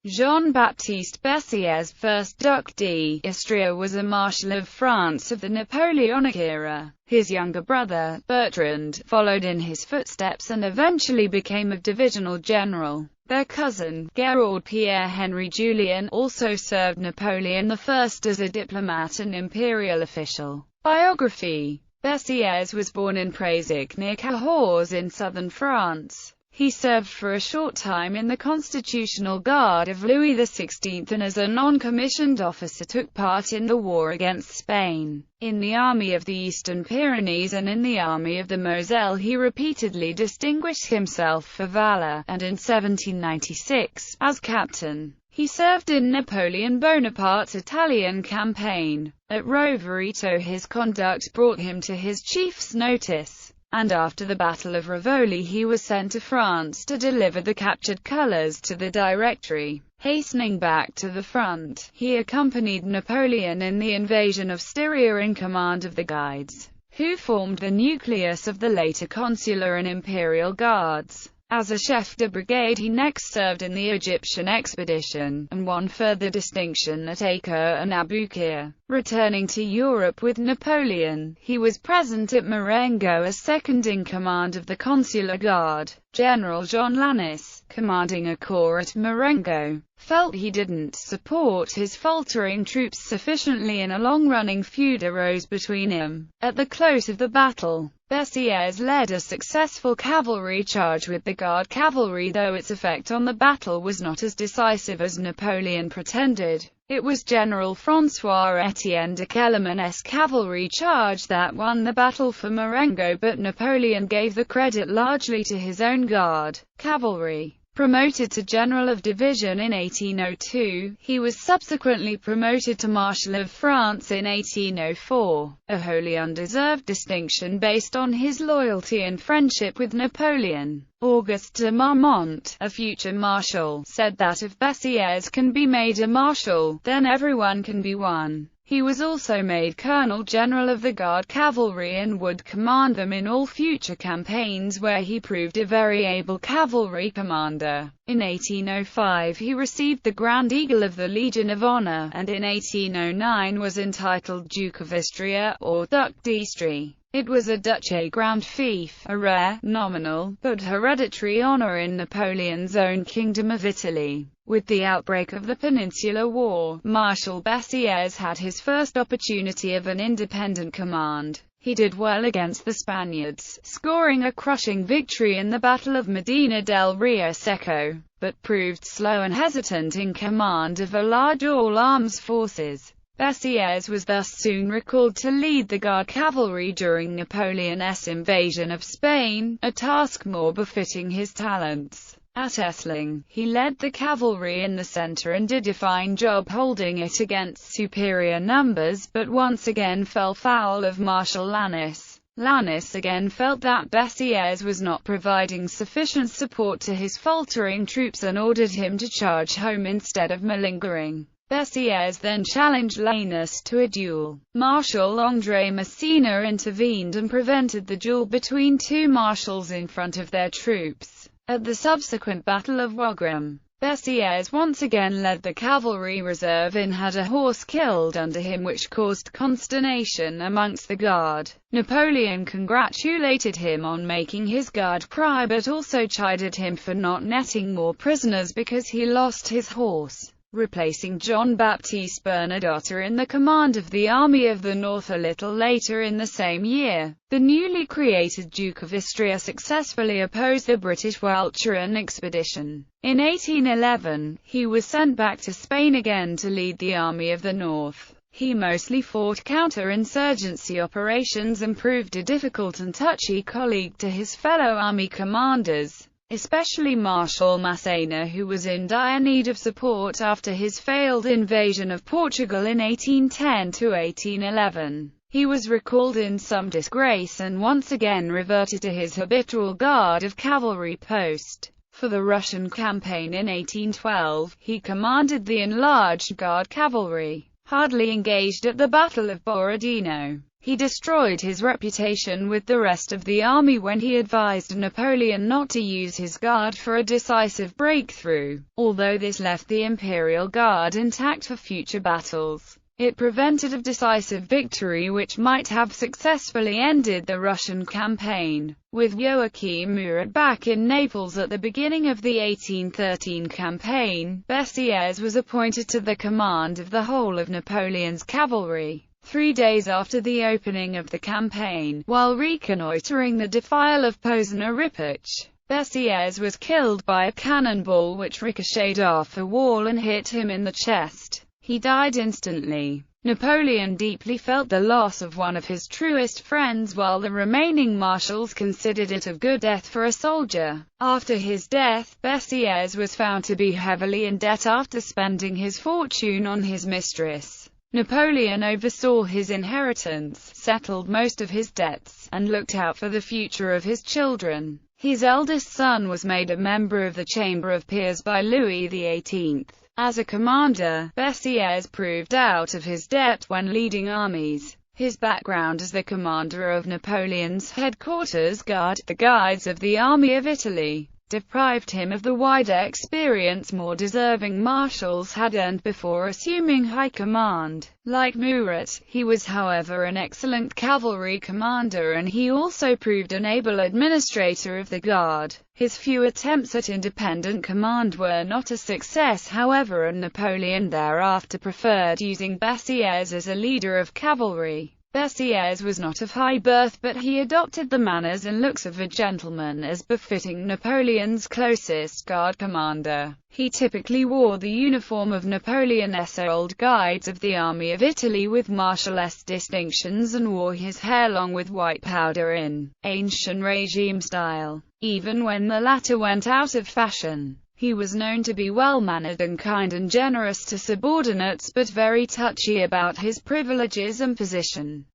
Jean-Baptiste Bessières, 1st Duc d'Istria, was a Marshal of France of the Napoleonic era. His younger brother, Bertrand, followed in his footsteps and eventually became a divisional general. Their cousin, Gerard Pierre-Henri Julien, also served Napoleon I as a diplomat and imperial official. Biography. Bessières was born in Prézic near Cahors in southern France. He served for a short time in the Constitutional Guard of Louis XVI and as a non-commissioned officer took part in the war against Spain. In the Army of the Eastern Pyrenees and in the Army of the Moselle he repeatedly distinguished himself for valor, and in 1796, as captain, he served in Napoleon Bonaparte's Italian campaign. At Rovereto his conduct brought him to his chief's notice, and after the Battle of Rivoli he was sent to France to deliver the captured colors to the Directory. Hastening back to the front, he accompanied Napoleon in the invasion of Styria in command of the Guides, who formed the nucleus of the later consular and imperial guards. As a chef de brigade he next served in the Egyptian expedition, and won further distinction at Acre and Aboukir. Returning to Europe with Napoleon, he was present at Marengo as second-in-command of the consular guard. General Jean Lannes, commanding a corps at Marengo, felt he didn't support his faltering troops sufficiently and a long-running feud arose between him. At the close of the battle, Bessières led a successful cavalry charge with the Guard cavalry, though its effect on the battle was not as decisive as Napoleon pretended. It was General François-Étienne de Kellermann's cavalry charge that won the battle for Marengo, but Napoleon gave the credit largely to his own Guard cavalry. Promoted to General of Division in 1802, he was subsequently promoted to Marshal of France in 1804, a wholly undeserved distinction based on his loyalty and friendship with Napoleon. Auguste de Marmont, a future marshal, said that if Bessières can be made a marshal, then everyone can be one. He was also made Colonel General of the Guard Cavalry and would command them in all future campaigns, where he proved a very able cavalry commander. In 1805 he received the Grand Eagle of the Legion of Honor, and in 1809 was entitled Duke of Istria, or Duc d'Istrie. It was a duché grand fief, a rare, nominal, but hereditary honor in Napoleon's own Kingdom of Italy. With the outbreak of the Peninsular War, Marshal Bessières had his first opportunity of an independent command. He did well against the Spaniards, scoring a crushing victory in the Battle of Medina del Rio Seco, but proved slow and hesitant in command of a large all-arms forces. Bessières was thus soon recalled to lead the Guard cavalry during Napoleon's invasion of Spain, a task more befitting his talents. At Essling, he led the cavalry in the center and did a fine job holding it against superior numbers, but once again fell foul of Marshal Lannes. Lannes again felt that Bessières was not providing sufficient support to his faltering troops and ordered him to charge home instead of malingering. Bessières then challenged Lannes to a duel. Marshal André Massena intervened and prevented the duel between two marshals in front of their troops. At the subsequent Battle of Wagram, Bessières once again led the cavalry reserve and had a horse killed under him, which caused consternation amongst the Guard. Napoleon congratulated him on making his Guard cry, but also chided him for not netting more prisoners because he lost his horse. Replacing Jean-Baptiste Bernadotte in the command of the Army of the North a little later in the same year, the newly created Duke of Istria successfully opposed the British Walcheren expedition. In 1811, he was sent back to Spain again to lead the Army of the North. He mostly fought counter-insurgency operations and proved a difficult and touchy colleague to his fellow army commanders, especially Marshal Massena, who was in dire need of support after his failed invasion of Portugal in 1810–1811. He was recalled in some disgrace and once again reverted to his habitual Guard of Cavalry post. For the Russian campaign in 1812, he commanded the enlarged Guard Cavalry. Hardly engaged at the Battle of Borodino, He destroyed his reputation with the rest of the army when he advised Napoleon not to use his guard for a decisive breakthrough. Although this left the Imperial Guard intact for future battles, it prevented a decisive victory which might have successfully ended the Russian campaign. With Joachim Murat back in Naples at the beginning of the 1813 campaign, Bessières was appointed to the command of the whole of Napoleon's cavalry. 3 days after the opening of the campaign, while reconnoitering the defile of Posen-a-Rippach, Bessières was killed by a cannonball which ricocheted off a wall and hit him in the chest. He died instantly. Napoleon deeply felt the loss of one of his truest friends, while the remaining marshals considered it a good death for a soldier. After his death, Bessières was found to be heavily in debt after spending his fortune on his mistress. Napoleon oversaw his inheritance, settled most of his debts, and looked out for the future of his children. His eldest son was made a member of the Chamber of Peers by Louis XVIII. As a commander, Bessières proved out of his depth when leading armies. His background as the commander of Napoleon's headquarters guard, the Guides of the Army of Italy, deprived him of the wider experience more deserving marshals had earned before assuming high command. Like Murat, he was however an excellent cavalry commander, and he also proved an able administrator of the Guard. His few attempts at independent command were not a success however, and Napoleon thereafter preferred using Bessières as a leader of cavalry. Bessières was not of high birth, but he adopted the manners and looks of a gentleman as befitting Napoleon's closest guard commander. He typically wore the uniform of Napoleon's old Guides of the Army of Italy with Marshal-esque distinctions, and wore his hair long with white powder in Ancien Regime style, even when the latter went out of fashion. He was known to be well-mannered and kind and generous to subordinates, but very touchy about his privileges and position.